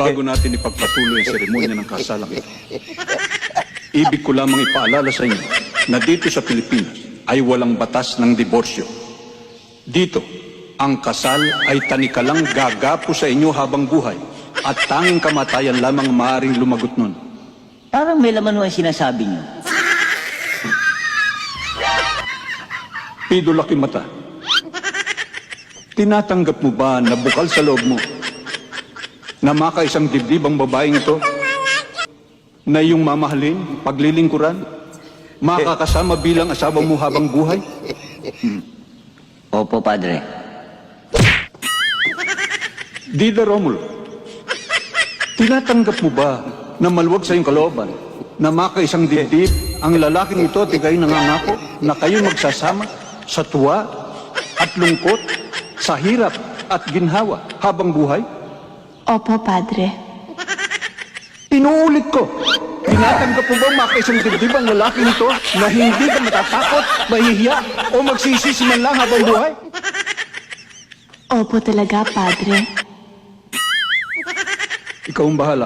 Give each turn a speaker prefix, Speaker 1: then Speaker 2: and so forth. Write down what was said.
Speaker 1: Bago natin ipagpatuloy ang seremonya ng kasalang ito, ibig ko lamang ipaalala sa inyo na dito sa Pilipinas ay walang batas ng diborsyo. Dito, ang kasal ay tanikalang gagapo sa inyo habang buhay at tanging kamatayan lamang maaaring lumagot nun.
Speaker 2: Parang may laman mo ang sinasabi niyo.
Speaker 1: Pido Laki Mata, tinatanggap mo ba na bukal sa loob mo na makaisang dibdib ang babaeng ito na iyong mamahalin, paglilingkuran, makakasama bilang asawa mo habang buhay?
Speaker 2: Opo, Padre.
Speaker 1: Dida Romulo, tinatanggap mo ba na maluwag sa iyong kalooban na makaisang dibdib ang lalaking ito at ikay nangangako na kayo magsasama sa tuwa at lungkot, sa hirap at ginhawa habang buhay?
Speaker 3: Opo, Padre.
Speaker 1: Inuulit ko, tinatanggap mo ba makaisang dibdib ang lalaking ito na hindi ka matatakot, mahihiya o magsisisi man lang habang buhay?
Speaker 3: Opo talaga, Padre.
Speaker 1: Ikaw ang bahala.